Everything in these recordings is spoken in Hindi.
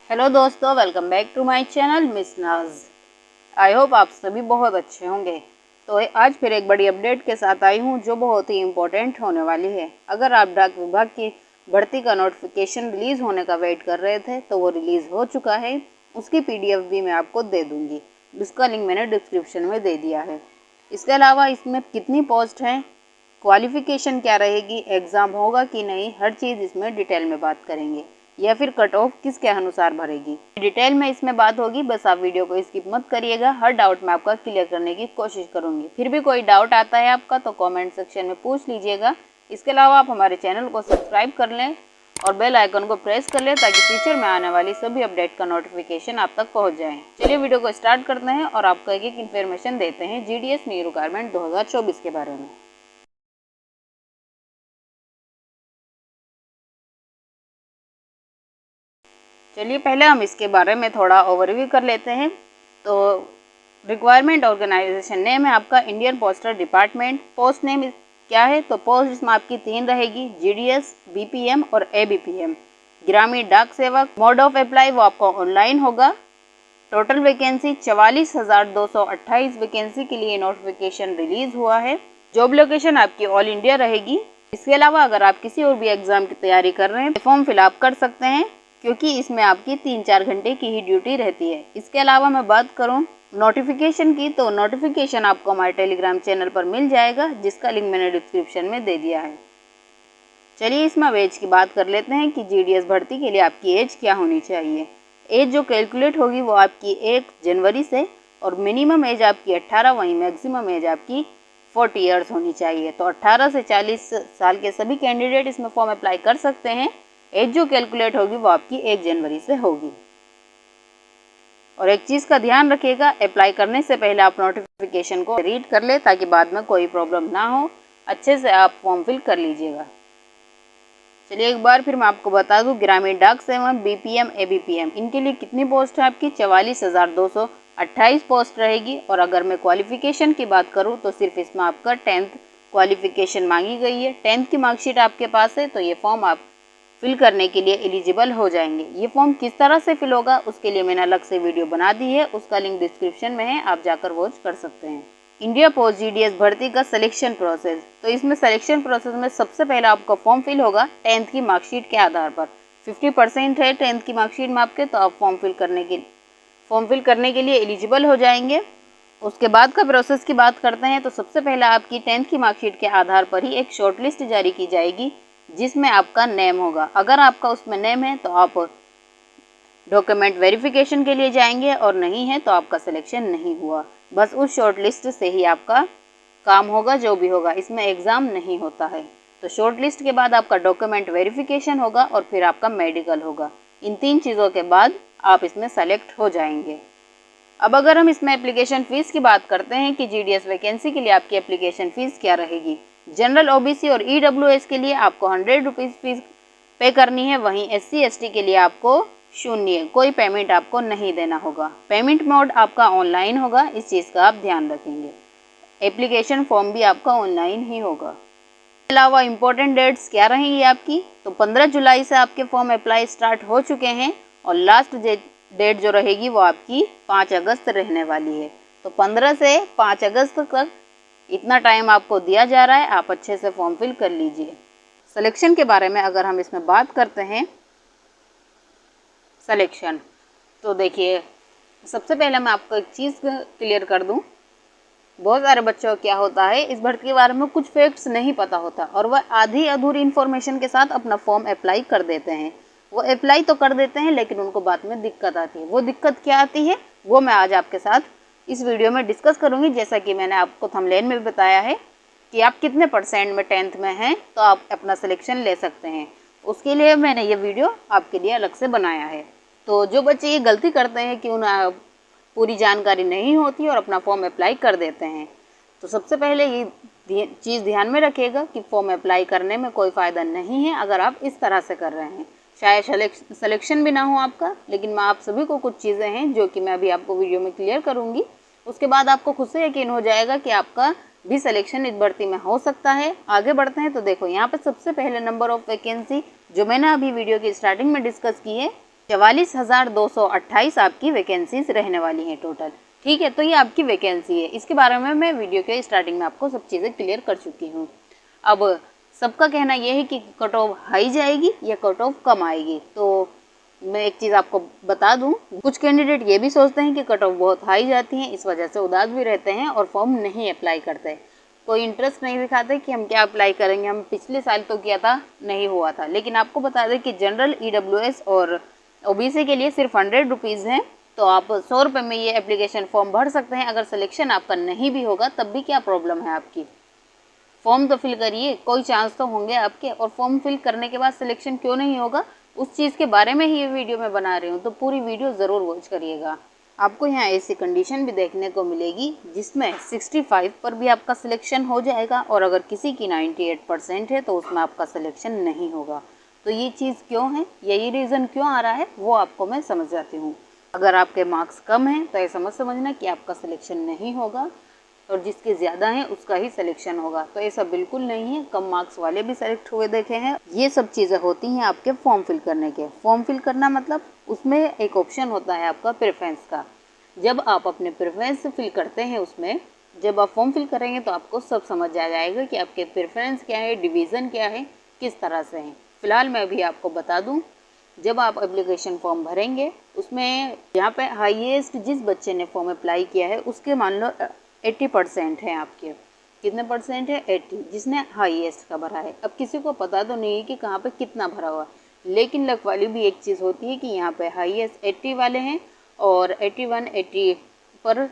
हेलो दोस्तों, welcome back to my channel miss Naaz. I hope आप सभी बहुत अच्छे होंगे। तो आज फिर एक बड़ी अपडेट के साथ आई हूँ जो बहुत ही इम्पोर्टेंट होने वाली है। अगर आप डाक विभाग की भर्ती का नोटिफिकेशन रिलीज़ होने का वेट कर रहे थे तो वो रिलीज़ हो चुका है। उसकी PDF भी मैं आपको दे दूँगी, जिसका लिंक मैंने डिस्क्रिप्शन में दे दिया है। इसके अलावा इसमें कितनी पोस्ट हैं, क्वालिफ़िकेशन क्या रहेगी, एग्ज़ाम होगा कि नहीं, हर चीज़ इसमें डिटेल में बात करेंगे। या फिर कट ऑफ किसके अनुसार भरेगी, डिटेल में इसमें बात होगी। बस आप वीडियो को स्किप मत करिएगा, हर डाउट मैं आपका क्लियर करने की कोशिश करूंगी। फिर भी कोई डाउट आता है आपका तो कमेंट सेक्शन में पूछ लीजिएगा। इसके अलावा आप हमारे चैनल को सब्सक्राइब कर लें और बेल आइकन को प्रेस कर लें ताकि फ्यूचर में आने वाली सभी अपडेट का नोटिफिकेशन आप तक पहुँच जाए। चलिए वीडियो को स्टार्ट करते हैं और आपको एक एक इन्फॉर्मेशन देते हैं GDS न्यू रिक्वायरमेंट 2024 के बारे में। चलिए पहले हम इसके बारे में थोड़ा ओवरव्यू कर लेते हैं। तो रिक्वायरमेंट ऑर्गेनाइजेशन नेम है आपका Indian postal department. Post name क्या है, तो पोस्ट इसमें आपकी 3 रहेगी, GDS, BPM और ABPM, ग्रामीण डाक सेवक। मोड ऑफ अप्लाई वो आपको ऑनलाइन होगा। टोटल वैकेंसी 44,228 वैकेंसी के लिए नोटिफिकेशन रिलीज हुआ है। जॉब लोकेशन आपकी ऑल इंडिया रहेगी। इसके अलावा अगर आप किसी और भी एग्जाम की तैयारी कर रहे हैं फॉर्म फिलअप कर सकते हैं, क्योंकि इसमें आपकी 3-4 घंटे की ही ड्यूटी रहती है। इसके अलावा मैं बात करूं नोटिफिकेशन की, तो नोटिफिकेशन आपको हमारे टेलीग्राम चैनल पर मिल जाएगा, जिसका लिंक मैंने डिस्क्रिप्शन में दे दिया है। चलिए इसमें एज की बात कर लेते हैं कि GDS भर्ती के लिए आपकी एज क्या होनी चाहिए। एज जो कैलकुलेट होगी वो आपकी 1 जनवरी से, और मिनिमम एज आपकी 18, वहीं मैक्सिमम एज आपकी 40 ईयर्स होनी चाहिए। तो 18 से 40 साल के सभी कैंडिडेट इसमें फॉर्म अप्लाई कर सकते हैं। एज जो कैलकुलेट होगी वो आपकी 1 जनवरी से होगी। और एक चीज़ का ध्यान रखिएगा, अप्लाई करने से पहले आप नोटिफिकेशन को रीड कर ले ताकि बाद में कोई प्रॉब्लम ना हो। अच्छे से आप फॉर्म फिल कर लीजिएगा। चलिए एक बार फिर मैं आपको बता दूं, ग्रामीण डाक सेवक BPM ABPM इनके लिए कितनी पोस्ट है आपकी 44,228 पोस्ट रहेगी। और अगर मैं क्वालिफिकेशन की बात करूं तो सिर्फ इसमें आपका 10th क्वालिफिकेशन मांगी गई है। 10th की मार्कशीट आपके पास है तो ये फॉर्म आप फिल करने के लिए एलिजिबल हो जाएंगे। ये फॉर्म किस तरह से फिल होगा उसके लिए मैंने अलग से वीडियो बना दी है, उसका लिंक डिस्क्रिप्शन में है, आप जाकर वॉच कर सकते हैं। इंडिया पोस्ट GDS भर्ती का सिलेक्शन प्रोसेस, तो इसमें सिलेक्शन प्रोसेस में सबसे पहले आपका फॉर्म फिल होगा 10th की मार्कशीट के आधार पर। 50% है 10th की मार्कशीट में आपके, तो आप फॉर्म फिल करने के लिए एलिजिबल हो जाएंगे। उसके बाद का प्रोसेस की बात करते हैं तो सबसे पहले आपकी 10th की मार्कशीट के आधार पर ही एक शॉर्ट लिस्ट जारी की जाएगी, जिसमें आपका नेम होगा। अगर आपका उसमें नेम है तो आप डॉक्यूमेंट वेरिफिकेशन के लिए जाएंगे, और नहीं है तो आपका सिलेक्शन नहीं हुआ। बस उस शॉर्ट लिस्ट से ही आपका काम होगा, जो भी होगा। इसमें एग्ज़ाम नहीं होता है। तो शॉर्ट लिस्ट के बाद आपका डॉक्यूमेंट वेरिफिकेशन होगा और फिर आपका मेडिकल होगा। इन 3 चीज़ों के बाद आप इसमें सेलेक्ट हो जाएंगे। अब अगर हम इसमें एप्लीकेशन फ़ीस की बात करते हैं कि GDS वैकेंसी के लिए आपकी एप्लीकेशन फ़ीस क्या रहेगी। जनरल OBC और EWS के लिए आपको 100 रुपीज़ फीस पे करनी है, वहीं SC ST के लिए आपको 0, कोई पेमेंट आपको नहीं देना होगा। पेमेंट मोड आपका ऑनलाइन होगा, इस चीज़ का आप ध्यान रखेंगे। एप्लीकेशन फॉर्म भी आपका ऑनलाइन ही होगा। इसके अलावा इम्पोर्टेंट डेट्स क्या रहेंगी आपकी, तो 15 जुलाई से आपके फॉर्म अप्लाई स्टार्ट हो चुके हैं, और लास्ट डेट जो रहेगी वो आपकी 5 अगस्त रहने वाली है। तो 15 से 5 अगस्त तक इतना टाइम आपको दिया जा रहा है, आप अच्छे से फॉर्म फिल कर लीजिए। सिलेक्शन के बारे में अगर हम इसमें बात करते हैं, सिलेक्शन, तो देखिए सबसे पहले मैं आपको एक चीज़ क्लियर कर दूं। बहुत सारे बच्चों को क्या होता है, इस भर्ती के बारे में कुछ फैक्ट्स नहीं पता होता और वह आधी अधूरी इन्फॉर्मेशन के साथ अपना फॉर्म अप्लाई कर देते हैं। वो अप्लाई तो कर देते हैं लेकिन उनको बाद में दिक्कत आती है। वो दिक्कत क्या आती है वो मैं आज आपके साथ इस वीडियो में डिस्कस करूँगी। जैसा कि मैंने आपको थंबनेल में भी बताया है कि आप कितने % में 10th में हैं तो आप अपना सिलेक्शन ले सकते हैं। उसके लिए मैंने ये वीडियो आपके लिए अलग से बनाया है। तो जो बच्चे ये गलती करते हैं कि उन्हें पूरी जानकारी नहीं होती और अपना फॉर्म अप्लाई कर देते हैं, तो सबसे पहले ये चीज़ ध्यान में रखिएगा कि फॉर्म अप्लाई करने में कोई फ़ायदा नहीं है अगर आप इस तरह से कर रहे हैं। शायद सिलेक्शन भी ना हो आपका, लेकिन मैं आप सभी को कुछ चीज़ें हैं जो कि मैं अभी आपको वीडियो में क्लियर करूँगी। उसके बाद आपको खुद से यकीन हो जाएगा कि आपका भी सिलेक्शन इस भर्ती में हो सकता है। आगे बढ़ते हैं तो देखो यहाँ पर सबसे पहले नंबर ऑफ वैकेंसी जो मैंने अभी वीडियो की स्टार्टिंग में डिस्कस की है 44,228 आपकी वैकेंसीज रहने वाली हैं टोटल। ठीक है, तो ये आपकी वैकेंसी है। इसके बारे में मैं वीडियो के स्टार्टिंग में आपको सब चीज़ें क्लियर कर चुकी हूँ। अब सबका कहना ये है कि कट ऑफ हाई जाएगी या कट ऑफ कम आएगी। तो मैं एक चीज़ आपको बता दूं, कुछ कैंडिडेट ये भी सोचते हैं कि कट ऑफ बहुत हाई जाती है, इस वजह से उदास भी रहते हैं और फॉर्म नहीं अप्लाई करते। कोई इंटरेस्ट नहीं दिखाते कि हम क्या अप्लाई करेंगे, हम पिछले साल तो किया था, नहीं हुआ था। लेकिन आपको बता दें कि जनरल, EWS और OBC के लिए सिर्फ 100 रुपीज़ हैं। तो आप 100 रुपये में ये एप्लीकेशन फॉर्म भर सकते हैं। अगर सिलेक्शन आपका नहीं भी होगा तब भी क्या प्रॉब्लम है आपकी, फॉर्म तो फिल करिए, कोई चांस तो होंगे आपके। और फॉर्म फिल करने के बाद सिलेक्शन क्यों नहीं होगा, उस चीज़ के बारे में ही ये वीडियो मैं बना रही हूँ। तो पूरी वीडियो ज़रूर वॉच करिएगा। आपको यहाँ ऐसी कंडीशन भी देखने को मिलेगी जिसमें 65 पर भी आपका सिलेक्शन हो जाएगा, और अगर किसी की 98% है तो उसमें आपका सिलेक्शन नहीं होगा। तो ये चीज़ क्यों है, यही रीज़न क्यों आ रहा है, वो आपको मैं समझ जाती हूँ। अगर आपके मार्क्स कम हैं तो ऐसा मत समझना कि आपका सिलेक्शन नहीं होगा, और जिसके ज़्यादा हैं उसका ही सिलेक्शन होगा। तो ऐसा बिल्कुल नहीं है, कम मार्क्स वाले भी सेलेक्ट हुए देखे हैं। ये सब चीज़ें होती हैं आपके फॉर्म फिल करने के। फॉर्म फिल करना मतलब उसमें एक ऑप्शन होता है आपका प्रेफरेंस का। जब आप अपने प्रेफरेंस फिल करते हैं, उसमें जब आप फॉर्म फिल करेंगे तो आपको सब समझ आ जाएगा कि आपके प्रेफरेंस क्या है, डिवीज़न क्या है, किस तरह से हैं। फिलहाल मैं भी आपको बता दूँ, जब आप एप्लीकेशन फॉर्म भरेंगे उसमें यहाँ पे हाईएस्ट जिस बच्चे ने फॉर्म अप्लाई किया है उसके मान लो 80% है आपके। कितने परसेंट है, 80, जिसने हाईएस्ट का भरा है। अब किसी को पता तो नहीं है कि कहाँ पे कितना भरा हुआ, लेकिन लक वाली भी एक चीज़ होती है कि यहाँ पे हाईएस्ट 80 वाले हैं और 81, 80 पर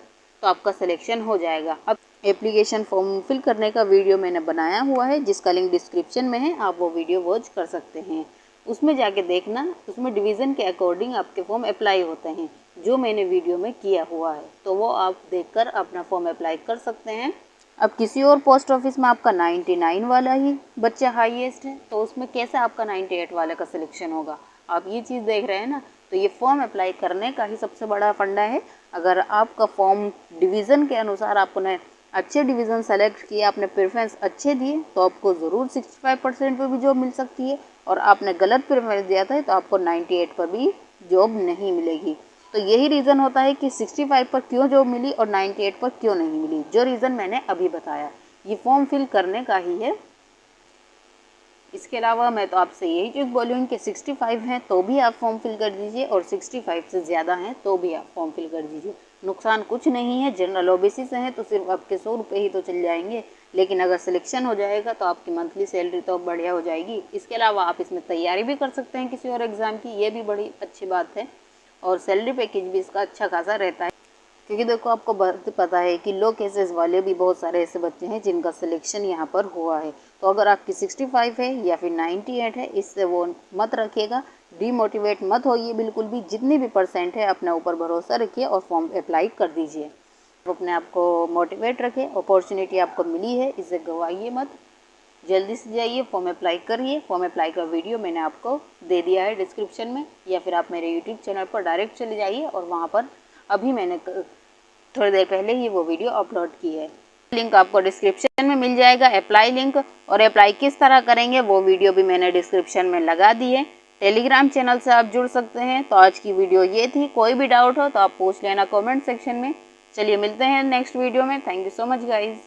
तो आपका सिलेक्शन हो जाएगा। अब एप्लीकेशन फॉर्म फिल करने का वीडियो मैंने बनाया हुआ है जिसका लिंक डिस्क्रिप्शन में है, आप वो वीडियो वॉच कर सकते हैं। उसमें जाके देखना, उसमें डिवीज़न के अकॉर्डिंग आपके फॉर्म अप्लाई होते हैं, जो मैंने वीडियो में किया हुआ है। तो वो आप देखकर अपना फॉर्म अप्लाई कर सकते हैं। अब किसी और पोस्ट ऑफिस में आपका 99 वाला ही बच्चा हाईएस्ट है, तो उसमें कैसे आपका 98 वाले का सिलेक्शन होगा, आप ये चीज़ देख रहे हैं ना। तो ये फॉर्म अप्लाई करने का ही सबसे बड़ा फंडा है। अगर आपका फॉर्म डिवीज़न के अनुसार आपने अच्छे डिवीज़न सेलेक्ट किए, आपने प्रेफरेंस अच्छे दिए, तो आपको ज़रूर 65% पर भी जॉब मिल सकती है। और आपने गलत प्रेफरेंस दिया था तो आपको 98 पर भी जॉब नहीं मिलेगी। तो यही रीज़न होता है कि 65 पर क्यों जॉब मिली और 98 पर क्यों नहीं मिली, जो रीज़न मैंने अभी बताया। ये फॉर्म फिल करने का ही है। इसके अलावा मैं तो आपसे यही चीज़ बोलूँगी कि 65 हैं तो भी आप फॉर्म फिल कर दीजिए, और 65 से ज़्यादा हैं तो भी आप फॉर्म फिल कर दीजिए। नुकसान कुछ नहीं है। जनरल OBC से हैं तो सिर्फ आपके 100 रुपये ही तो चल जाएंगे, लेकिन अगर सिलेक्शन हो जाएगा तो आपकी मंथली सैलरी तो बढ़िया हो जाएगी। इसके अलावा आप इसमें तैयारी भी कर सकते हैं किसी और एग्ज़ाम की, ये भी बड़ी अच्छी बात है। और सैलरी पैकेज भी इसका अच्छा खासा रहता है, क्योंकि देखो आपको पता है कि लो केसेस वाले भी बहुत सारे ऐसे बच्चे हैं जिनका सिलेक्शन यहाँ पर हुआ है। तो अगर आपकी 65 है या फिर 98 है, इससे वो मत रखिएगा, डीमोटिवेट मत होइए बिल्कुल भी। जितनी भी परसेंट है अपने ऊपर भरोसा रखिए और फॉर्म अप्लाई कर दीजिए। आप अपने आप को मोटिवेट रखें, अपॉर्चुनिटी आपको मिली है, इसे गवाइए मत। जल्दी से जाइए, फॉर्म अप्लाई करिए। फॉर्म अप्लाई का वीडियो मैंने आपको दे दिया है डिस्क्रिप्शन में, या फिर आप मेरे यूट्यूब चैनल पर डायरेक्ट चले जाइए और वहाँ पर अभी मैंने थोड़ी देर पहले ही वो वीडियो अपलोड की है। लिंक आपको डिस्क्रिप्शन में मिल जाएगा, अप्लाई लिंक। और अप्लाई किस तरह करेंगे वो वीडियो भी मैंने डिस्क्रिप्शन में लगा दी है। टेलीग्राम चैनल से आप जुड़ सकते हैं। तो आज की वीडियो ये थी, कोई भी डाउट हो तो आप पूछ लेना कमेंट सेक्शन में। चलिए मिलते हैं नेक्स्ट वीडियो में। Thank you so much guys.